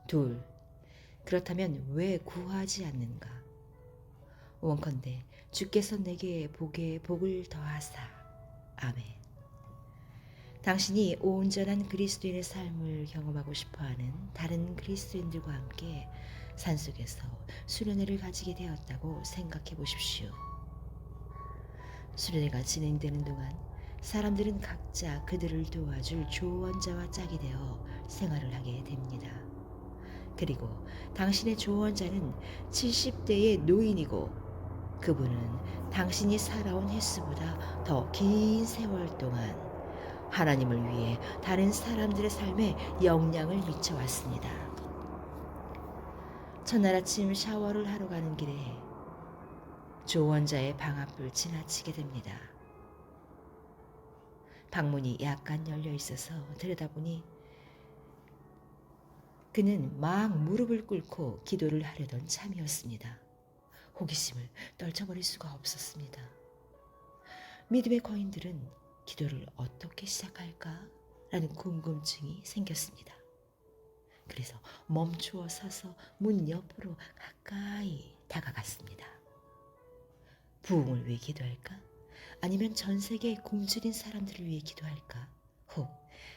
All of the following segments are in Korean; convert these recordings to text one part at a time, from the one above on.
둘, 그렇다면 왜 구하지 않는가? 원컨대 주께서 내게 복에 복을 더하사. 아멘. 당신이 온전한 그리스도인의 삶을 경험하고 싶어하는 다른 그리스도인들과 함께 산속에서 수련회를 가지게 되었다고 생각해 보십시오. 수련회가 진행되는 동안 사람들은 각자 그들을 도와줄 조언자와 짝이 되어 생활을 하게 됩니다. 그리고 당신의 조언자는 70대의 노인이고 그분은 당신이 살아온 횟수보다 더 긴 세월 동안 하나님을 위해 다른 사람들의 삶에 영향을 미쳐왔습니다. 첫날 아침 샤워를 하러 가는 길에 조언자의 방 앞을 지나치게 됩니다. 방문이 약간 열려 있어서 들여다보니 그는 막 무릎을 꿇고 기도를 하려던 참이었습니다. 호기심을 떨쳐버릴 수가 없었습니다. 믿음의 거인들은 기도를 어떻게 시작할까? 라는 궁금증이 생겼습니다. 그래서 멈추어 서서 문 옆으로 가까이 다가갔습니다. 부흥을 위해 기도할까? 아니면 전 세계 굶주린 사람들을 위해 기도할까? 혹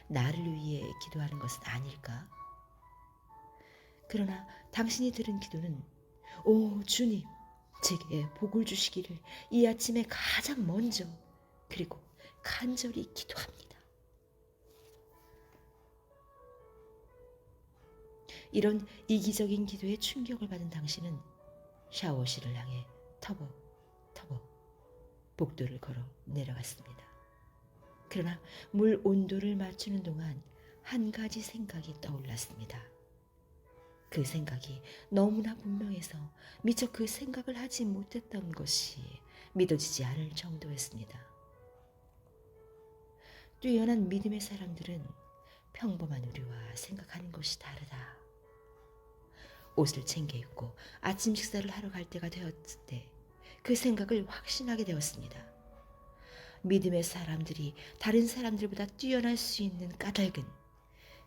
나를 위해 기도하는 것은 아닐까? 그러나 당신이 들은 기도는 오 주님, 제게 복을 주시기를 이 아침에 가장 먼저 그리고 간절히 기도합니다. 이런 이기적인 기도에 충격을 받은 당신은 샤워실을 향해 터벅터벅 복도를 걸어 내려갔습니다. 그러나 물 온도를 맞추는 동안 한 가지 생각이 떠올랐습니다. 그 생각이 너무나 분명해서 미처 그 생각을 하지 못했던 것이 믿어지지 않을 정도였습니다. 뛰어난 믿음의 사람들은 평범한 우리와 생각하는 것이 다르다. 옷을 챙겨 입고 아침 식사를 하러 갈 때가 되었을 때 그 생각을 확신하게 되었습니다. 믿음의 사람들이 다른 사람들보다 뛰어날 수 있는 까닭은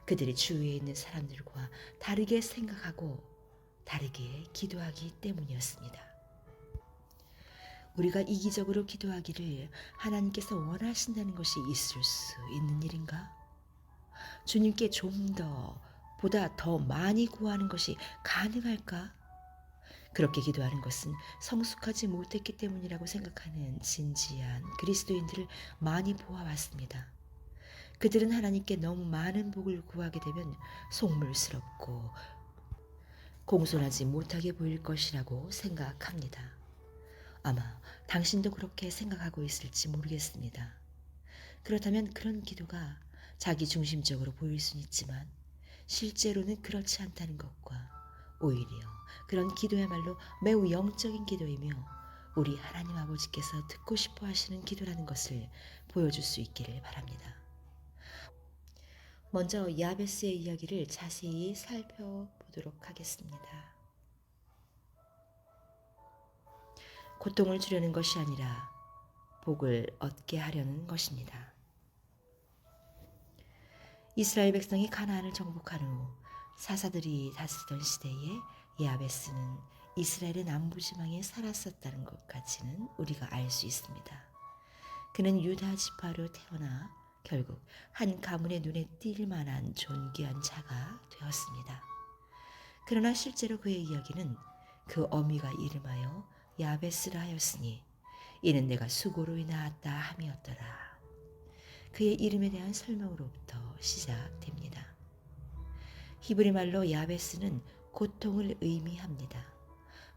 그들의 주위에 있는 사람들과 다르게 생각하고 다르게 기도하기 때문이었습니다. 우리가 이기적으로 기도하기를 하나님께서 원하신다는 것이 있을 수 있는 일인가? 주님께 보다 더 많이 구하는 것이 가능할까? 그렇게 기도하는 것은 성숙하지 못했기 때문이라고 생각하는 진지한 그리스도인들을 많이 보아왔습니다. 그들은 하나님께 너무 많은 복을 구하게 되면 속물스럽고 공손하지 못하게 보일 것이라고 생각합니다. 아마 당신도 그렇게 생각하고 있을지 모르겠습니다. 그렇다면 그런 기도가 자기 중심적으로 보일 수는 있지만 실제로는 그렇지 않다는 것과 오히려 그런 기도야말로 매우 영적인 기도이며 우리 하나님 아버지께서 듣고 싶어 하시는 기도라는 것을 보여줄 수 있기를 바랍니다. 먼저 야베스의 이야기를 자세히 살펴보도록 하겠습니다. 고통을 주려는 것이 아니라 복을 얻게 하려는 것입니다. 이스라엘 백성이 가나안을 정복한 후 사사들이 다스리던 시대에 야베스는 이스라엘의 남부지방에 살았었다는 것까지는 우리가 알 수 있습니다. 그는 유다 지파로 태어나 결국 한 가문의 눈에 띌 만한 존귀한 자가 되었습니다. 그러나 실제로 그의 이야기는 그 어미가 이름하여 야베스라 하였으니 이는 내가 수고로 낳았다 함이었더라. 그의 이름에 대한 설명으로부터 시작됩니다. 히브리 말로 야베스는 고통을 의미합니다.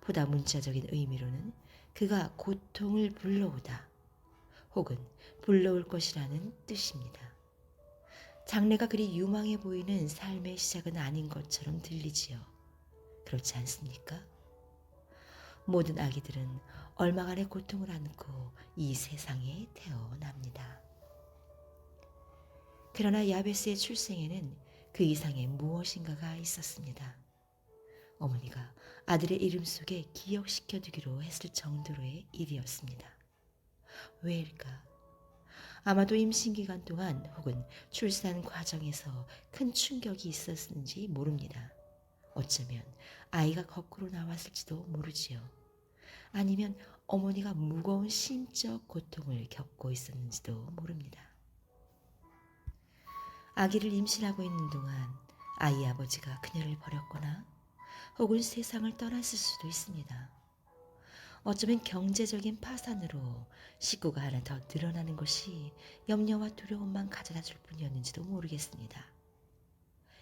보다 문자적인 의미로는 그가 고통을 불러오다 혹은 불러올 것이라는 뜻입니다. 장래가 그리 유망해 보이는 삶의 시작은 아닌 것처럼 들리지요. 그렇지 않습니까? 모든 아기들은 얼마간의 고통을 안고 이 세상에 태어납니다. 그러나 야베스의 출생에는 그 이상의 무엇인가가 있었습니다. 어머니가 아들의 이름 속에 기억시켜두기로 했을 정도로의 일이었습니다. 왜일까? 아마도 임신기간 동안 혹은 출산 과정에서 큰 충격이 있었는지 모릅니다. 어쩌면 아이가 거꾸로 나왔을지도 모르지요. 아니면 어머니가 무거운 심적 고통을 겪고 있었는지도 모릅니다. 아기를 임신하고 있는 동안 아이 아버지가 그녀를 버렸거나 혹은 세상을 떠났을 수도 있습니다. 어쩌면 경제적인 파산으로 식구가 하나 더 늘어나는 것이 염려와 두려움만 가져다 줄 뿐이었는지도 모르겠습니다.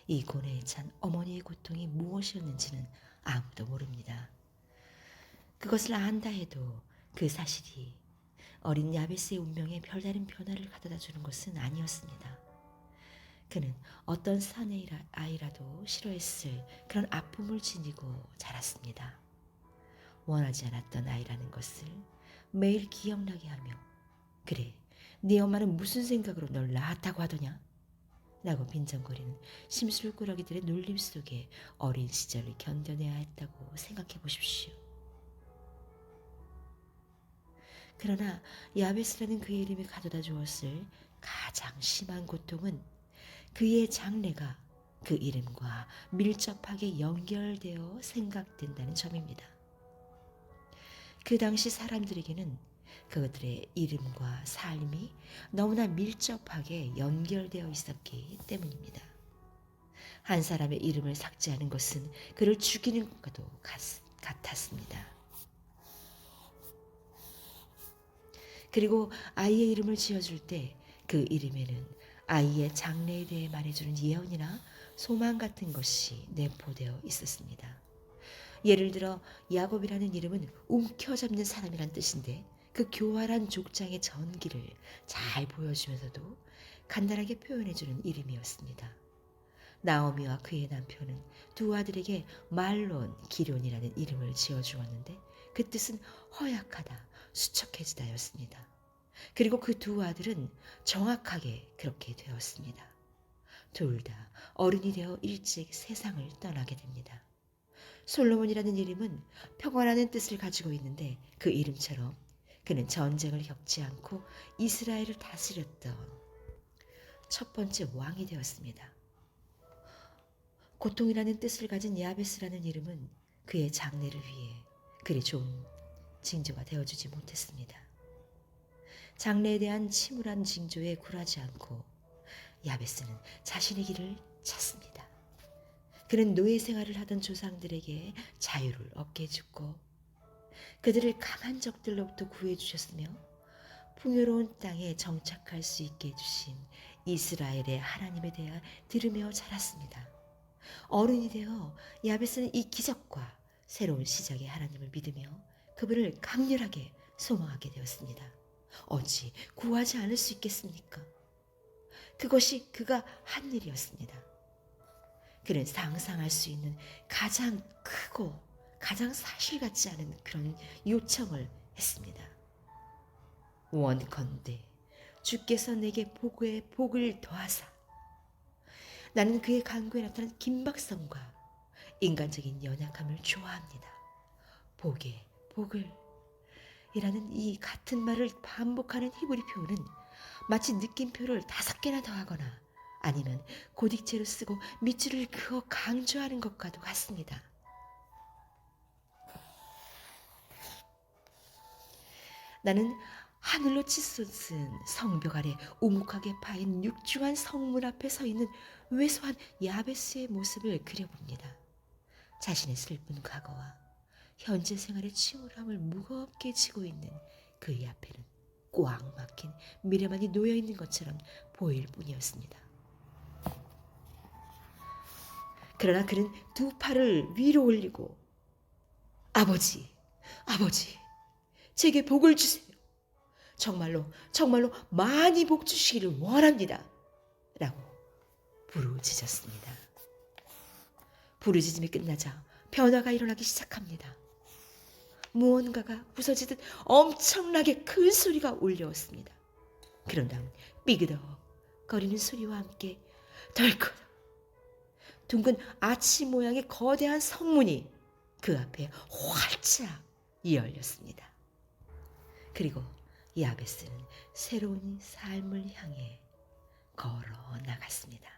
이 고뇌에 찬 어머니의 고통이 무엇이었는지는 아무도 모릅니다. 그것을 안다 해도 그 사실이 어린 야베스의 운명에 별다른 변화를 가져다 주는 것은 아니었습니다. 그는 어떤 사내의 아이라도 싫어했을 그런 아픔을 지니고 자랐습니다. 원하지 않았던 아이라는 것을 매일 기억나게 하며 그래, 네 엄마는 무슨 생각으로 널 낳았다고 하더냐? 라고 빈정거리는 심술꾸러기들의 놀림 속에 어린 시절을 견뎌내야 했다고 생각해 보십시오. 그러나 야베스라는 그의 이름이 가져다 주었을 가장 심한 고통은 그의 장래가 그 이름과 밀접하게 연결되어 생각된다는 점입니다. 그 당시 사람들에게는 그들의 이름과 삶이 너무나 밀접하게 연결되어 있었기 때문입니다. 한 사람의 이름을 삭제하는 것은 그를 죽이는 것과도 같았습니다. 그리고 아이의 이름을 지어줄 때 그 이름에는 아이의 장래에 대해 말해주는 예언이나 소망 같은 것이 내포되어 있었습니다. 예를 들어 야곱이라는 이름은 움켜잡는 사람이란 뜻인데 그 교활한 족장의 전기를 잘 보여주면서도 간단하게 표현해주는 이름이었습니다. 나오미와 그의 남편은 두 아들에게 말론, 기련이라는 이름을 지어주었는데 그 뜻은 허약하다, 수척해지다였습니다. 그리고 그 두 아들은 정확하게 그렇게 되었습니다. 둘 다 어른이 되어 일찍 세상을 떠나게 됩니다. 솔로몬이라는 이름은 평화라는 뜻을 가지고 있는데 그 이름처럼 그는 전쟁을 겪지 않고 이스라엘을 다스렸던 첫 번째 왕이 되었습니다. 고통이라는 뜻을 가진 야베스라는 이름은 그의 장래를 위해 그리 좋은 징조가 되어주지 못했습니다. 장래에 대한 침울한 징조에 굴하지 않고 야베스는 자신의 길을 찾습니다. 그는 노예 생활을 하던 조상들에게 자유를 얻게 해주고 그들을 강한 적들로부터 구해주셨으며 풍요로운 땅에 정착할 수 있게 해주신 이스라엘의 하나님에 대해 들으며 자랐습니다. 어른이 되어 야베스는 이 기적과 새로운 시작의 하나님을 믿으며 그분을 강렬하게 소망하게 되었습니다. 어찌 구하지 않을 수 있겠습니까? 그것이 그가 한 일이었습니다. 그는 상상할 수 있는 가장 크고 가장 사실 같지 않은 그런 요청을 했습니다. 원컨대 주께서 내게 복에 복을 더하사. 나는 그의 간구에 나타난 긴박성과 인간적인 연약함을 좋아합니다. 복에 복을 이라는 이 같은 말을 반복하는 히브리 표현은 마치 느낌표를 5개나 더하거나 아니면 고딕체로 쓰고 밑줄을 그어 강조하는 것과도 같습니다. 나는 하늘로 치솟은 성벽 아래 오목하게 파인 육중한 성문 앞에 서 있는 왜소한 야베스의 모습을 그려봅니다. 자신의 슬픈 과거와 현재 생활의 침울함을 무겁게 지고 있는 그의 앞에는 꽉 막힌 미래만이 놓여 있는 것처럼 보일 뿐이었습니다. 그러나 그는 두 팔을 위로 올리고 아버지, 아버지, 제게 복을 주세요. 정말로 정말로 많이 복 주시기를 원합니다. 라고 부르짖었습니다. 부르짖음이 끝나자 변화가 일어나기 시작합니다. 무언가가 부서지듯 엄청나게 큰 소리가 울려왔습니다. 그런 다음 삐그덕거리는 소리와 함께 덜컥 둥근 아치 모양의 거대한 성문이 그 앞에 활짝 열렸습니다. 그리고 야베스는 새로운 삶을 향해 걸어 나갔습니다.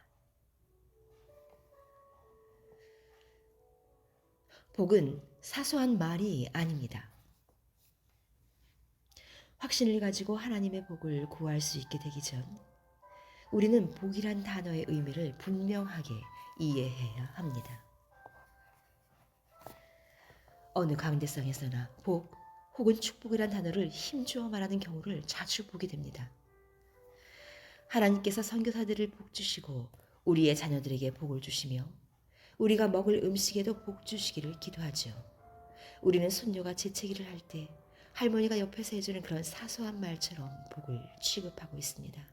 복은 사소한 말이 아닙니다. 확신을 가지고 하나님의 복을 구할 수 있게 되기 전 우리는 복이란 단어의 의미를 분명하게 이해해야 합니다. 어느 강대상에서나 복 혹은 축복이란 단어를 힘주어 말하는 경우를 자주 보게 됩니다. 하나님께서 선교사들을 복 주시고 우리의 자녀들에게 복을 주시며 우리가 먹을 음식에도 복 주시기를 기도하죠. 우리는 손녀가 재채기를 할 때 할머니가 옆에서 해주는 그런 사소한 말처럼 복을 취급하고 있습니다.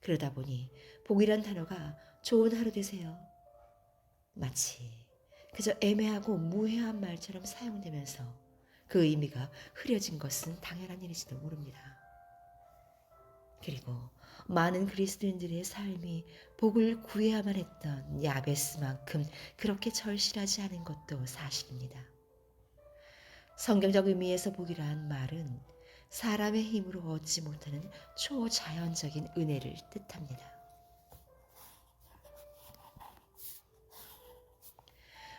그러다 보니 복이란 단어가 좋은 하루 되세요, 마치 그저 애매하고 무해한 말처럼 사용되면서 그 의미가 흐려진 것은 당연한 일일지도 모릅니다. 그리고 많은 그리스도인들의 삶이 복을 구해야만 했던 야베스만큼 그렇게 절실하지 않은 것도 사실입니다. 성경적 의미에서 복이란 말은 사람의 힘으로 얻지 못하는 초자연적인 은혜를 뜻합니다.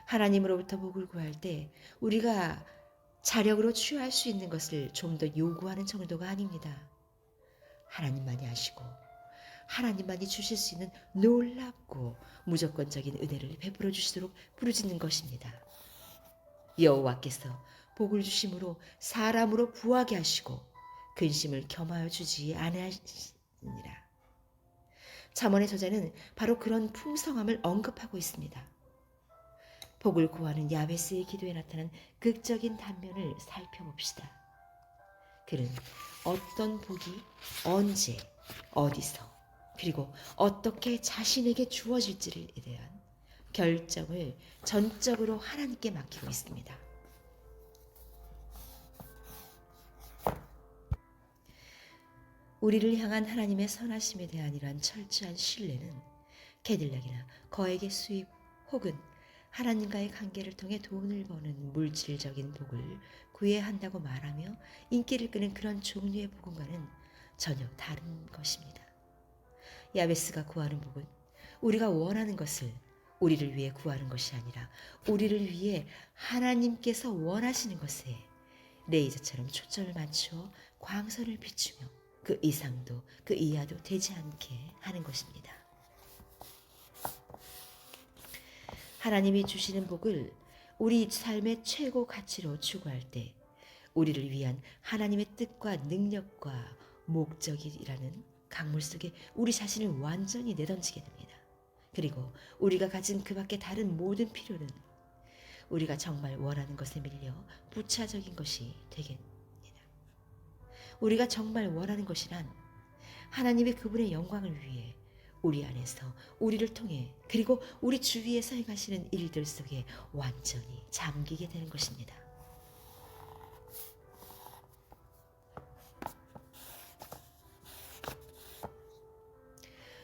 하나님으로부터 복을 구할 때 우리가 자력으로 취할 수 있는 것을 좀 더 요구하는 정도가 아닙니다. 하나님만이 아시고 하나님만이 주실 수 있는 놀랍고 무조건적인 은혜를 베풀어 주시도록 부르짖는 것입니다. 여호와께서 복을 주심으로 사람으로 부하게 하시고 근심을 겸하여 주지 아니하시니라. 잠언의 저자는 바로 그런 풍성함을 언급하고 있습니다. 복을 구하는 야베스의 기도에 나타난 극적인 단면을 살펴봅시다. 그는 어떤 복이 언제, 어디서, 그리고 어떻게 자신에게 주어질지에 대한 결정을 전적으로 하나님께 맡기고 있습니다. 우리를 향한 하나님의 선하심에 대한 이러한 철저한 신뢰는 캐딜락이나 거액의 수입 혹은 하나님과의 관계를 통해 돈을 버는 물질적인 복을 구해야 한다고 말하며 인기를 끄는 그런 종류의 복음과는 전혀 다른 것입니다. 야베스가 구하는 복은 우리가 원하는 것을 우리를 위해 구하는 것이 아니라 우리를 위해 하나님께서 원하시는 것에 레이저처럼 초점을 맞추어 광선을 비추며 그 이상도 그 이하도 되지 않게 하는 것입니다. 하나님이 주시는 복을 우리 삶의 최고 가치로 추구할 때 우리를 위한 하나님의 뜻과 능력과 목적이라는 강물 속에 우리 자신을 완전히 내던지게 됩니다. 그리고 우리가 가진 그 밖에 다른 모든 필요는 우리가 정말 원하는 것에 밀려 부차적인 것이 되겠습니다. 우리가 정말 원하는 것이란 하나님의 그분의 영광을 위해 우리 안에서 우리를 통해 그리고 우리 주위에서 행하시는 일들 속에 완전히 잠기게 되는 것입니다.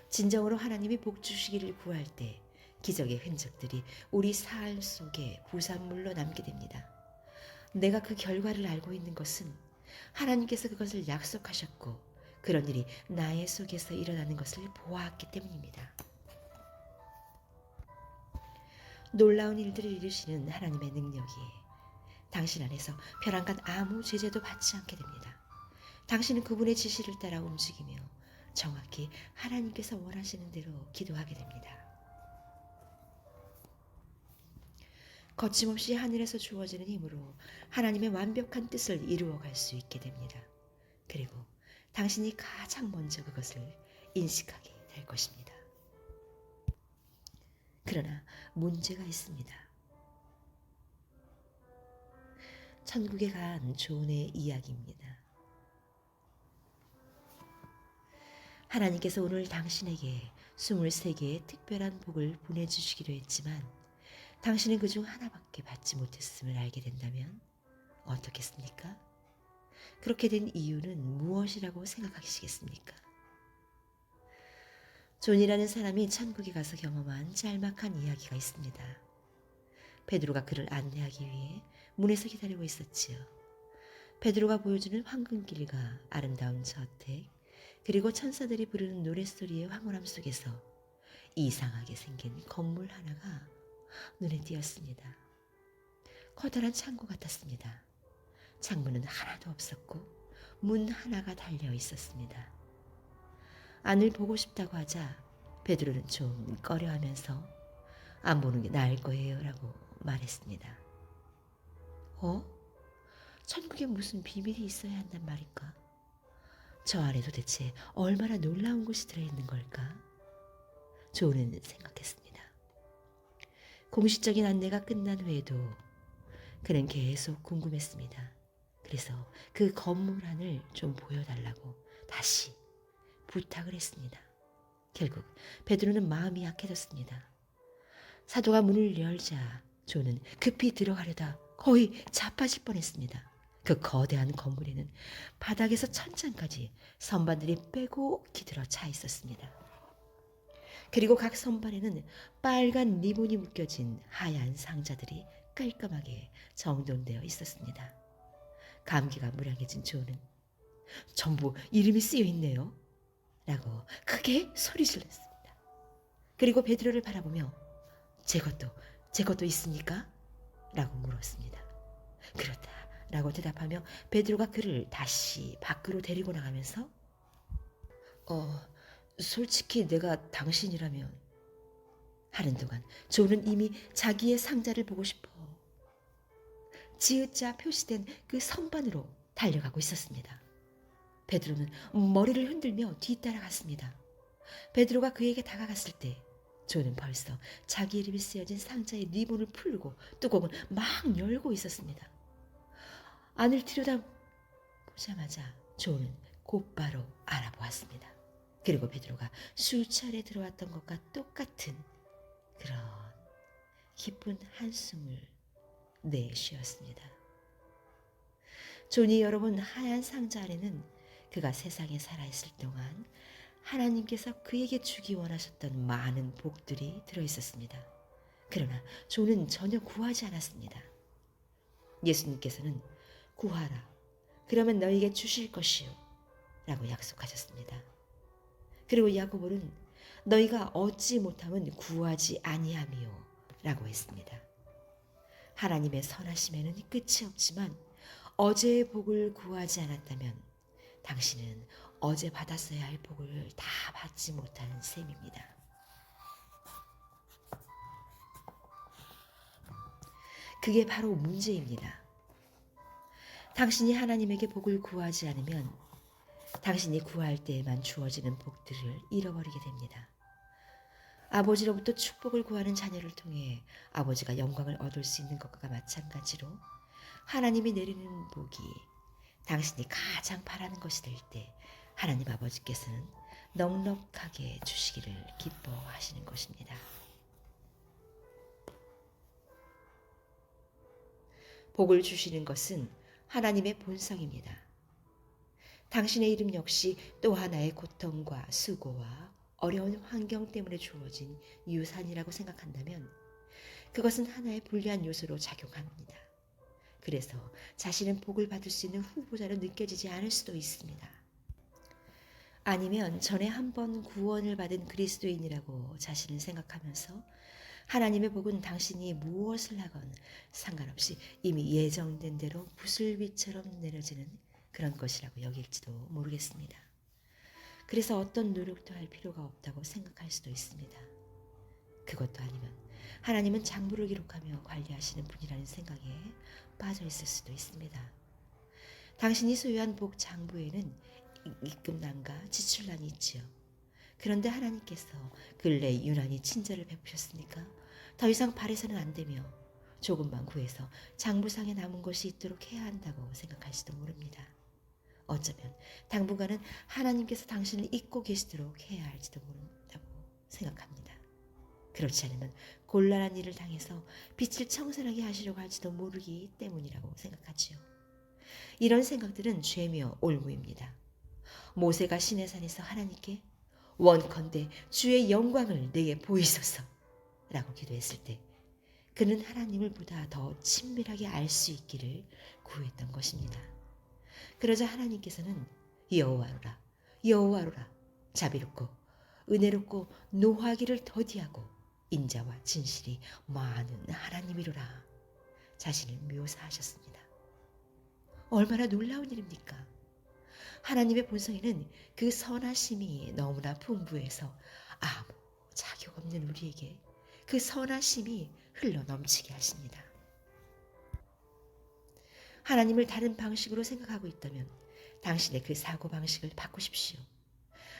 진정으로 하나님이 복 주시기를 구할 때 기적의 흔적들이 우리 삶 속에 부산물로 남게 됩니다. 내가 그 결과를 알고 있는 것은 하나님께서 그것을 약속하셨고 그런 일이 나의 속에서 일어나는 것을 보았기 때문입니다. 놀라운 일들을 이루시는 하나님의 능력이 당신 안에서 벼랑간 아무 제재도 받지 않게 됩니다. 당신은 그분의 지시를 따라 움직이며 정확히 하나님께서 원하시는 대로 기도하게 됩니다. 거침없이 하늘에서 주어지는 힘으로 하나님의 완벽한 뜻을 이루어갈 수 있게 됩니다. 그리고 당신이 가장 먼저 그것을 인식하게 될 것입니다. 그러나 문제가 있습니다. 천국에 간 존의 이야기입니다. 하나님께서 오늘 당신에게 23개의 특별한 복을 보내주시기로 했지만 당신은 그중 하나밖에 받지 못했음을 알게 된다면 어떻겠습니까? 그렇게 된 이유는 무엇이라고 생각하시겠습니까? 존이라는 사람이 천국에 가서 경험한 짤막한 이야기가 있습니다. 베드로가 그를 안내하기 위해 문에서 기다리고 있었지요. 베드로가 보여주는 황금길과 아름다운 저택 그리고 천사들이 부르는 노랫소리의 황홀함 속에서 이상하게 생긴 건물 하나가 눈에 띄었습니다. 커다란 창고 같았습니다. 창문은 하나도 없었고 문 하나가 달려 있었습니다. 안을 보고 싶다고 하자 베드로는 좀 꺼려하면서 안 보는 게 나을 거예요 라고 말했습니다. 천국에 무슨 비밀이 있어야 한단 말인가? 저 안에 도대체 얼마나 놀라운 것이 들어있는 걸까? 조는 생각했습니다. 공식적인 안내가 끝난 후에도 그는 계속 궁금했습니다. 그래서 그 건물 안을 좀 보여달라고 다시 부탁을 했습니다. 결국 베드로는 마음이 약해졌습니다. 사도가 문을 열자 조는 급히 들어가려다 거의 자빠질 뻔했습니다. 그 거대한 건물에는 바닥에서 천장까지 선반들이 빼곡히 들어 차 있었습니다. 그리고 각 선반에는 빨간 리본이 묶여진 하얀 상자들이 깔끔하게 정돈되어 있었습니다. 감기가 무량해진 조는 전부 이름이 쓰여 있네요 라고 크게 소리 질렀습니다. 그리고 베드로를 바라보며 제 것도 있습니까? 라고 물었습니다. 그렇다 라고 대답하며 베드로가 그를 다시 밖으로 데리고 나가면서 솔직히 내가 당신이라면 하는 동안 조는 이미 자기의 상자를 보고 싶어 지읒자 표시된 그 선반으로 달려가고 있었습니다. 베드로는 머리를 흔들며 뒤따라갔습니다. 베드로가 그에게 다가갔을 때 조는 벌써 자기 이름이 쓰여진 상자의 리본을 풀고 뚜껑을 막 열고 있었습니다. 안을 들여다보자마자 조는 곧바로 알아보았습니다. 그리고 베드로가 수차례 들어왔던 것과 똑같은 그런 깊은 한숨을 내쉬었습니다. 존이 열어본 하얀 상자 안에는 그가 세상에 살아있을 동안 하나님께서 그에게 주기 원하셨던 많은 복들이 들어있었습니다. 그러나 존은 전혀 구하지 않았습니다. 예수님께서는 구하라, 그러면 너에게 주실 것이요 라고 약속하셨습니다. 그리고 야고보는 너희가 얻지 못하면 구하지 아니함이요 라고 했습니다. 하나님의 선하심에는 끝이 없지만 어제의 복을 구하지 않았다면 당신은 어제 받았어야 할 복을 다 받지 못하는 셈입니다. 그게 바로 문제입니다. 당신이 하나님에게 복을 구하지 않으면 당신이 구할 때에만 주어지는 복들을 잃어버리게 됩니다. 아버지로부터 축복을 구하는 자녀를 통해 아버지가 영광을 얻을 수 있는 것과 마찬가지로 하나님이 내리는 복이 당신이 가장 바라는 것이 될 때 하나님 아버지께서는 넉넉하게 주시기를 기뻐하시는 것입니다. 복을 주시는 것은 하나님의 본성입니다. 당신의 이름 역시 또 하나의 고통과 수고와 어려운 환경 때문에 주어진 유산이라고 생각한다면 그것은 하나의 불리한 요소로 작용합니다. 그래서 자신은 복을 받을 수 있는 후보자로 느껴지지 않을 수도 있습니다. 아니면 전에 한 번 구원을 받은 그리스도인이라고 자신을 생각하면서 하나님의 복은 당신이 무엇을 하건 상관없이 이미 예정된 대로 구슬비처럼 내려지는 그런 것이라고 여길지도 모르겠습니다. 그래서 어떤 노력도 할 필요가 없다고 생각할 수도 있습니다. 그것도 아니면 하나님은 장부를 기록하며 관리하시는 분이라는 생각에 빠져 있을 수도 있습니다. 당신이 소유한 복 장부에는 입금란과 지출란이 있지요. 그런데 하나님께서 근래 유난히 친절을 베푸셨으니까 더 이상 바래서는 안 되며 조금만 구해서 장부상에 남은 것이 있도록 해야 한다고 생각할지도 모릅니다. 어쩌면 당분간은 하나님께서 당신을 잊고 계시도록 해야 할지도 모른다고 생각합니다. 그렇지 않으면 곤란한 일을 당해서 빛을 청산하게 하시려고 할지도 모르기 때문이라고 생각하지요. 이런 생각들은 죄며 올무입니다. 모세가 시내산에서 하나님께 원컨대 주의 영광을 내게 보이소서 라고 기도했을 때 그는 하나님을 보다 더 친밀하게 알 수 있기를 구했던 것입니다. 그러자 하나님께서는 여호와로라 여호와로라 자비롭고 은혜롭고 노하기를 더디하고 인자와 진실이 많은 하나님이로라 자신을 묘사하셨습니다. 얼마나 놀라운 일입니까? 하나님의 본성에는 그 선하심이 너무나 풍부해서 아무 자격 없는 우리에게 그 선하심이 흘러 넘치게 하십니다. 하나님을 다른 방식으로 생각하고 있다면 당신의 그 사고방식을 바꾸십시오.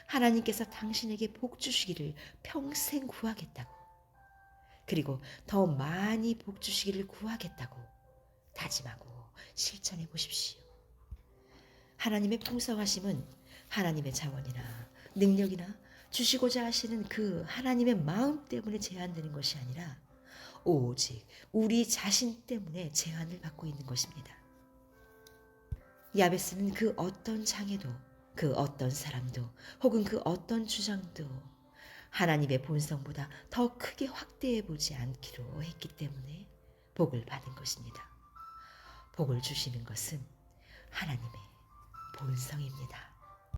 하나님께서 당신에게 복 주시기를 평생 구하겠다고, 그리고 더 많이 복 주시기를 구하겠다고 다짐하고 실천해 보십시오. 하나님의 풍성하심은 하나님의 자원이나 능력이나 주시고자 하시는 그 하나님의 마음 때문에 제한되는 것이 아니라 오직 우리 자신 때문에 제한을 받고 있는 것입니다. 야베스는 그 어떤 장애도, 그 어떤 사람도, 혹은 그 어떤 주장도 하나님의 본성보다 더 크게 확대해 보지 않기로 했기 때문에 복을 받은 것입니다. 복을 주시는 것은 하나님의 본성입니다.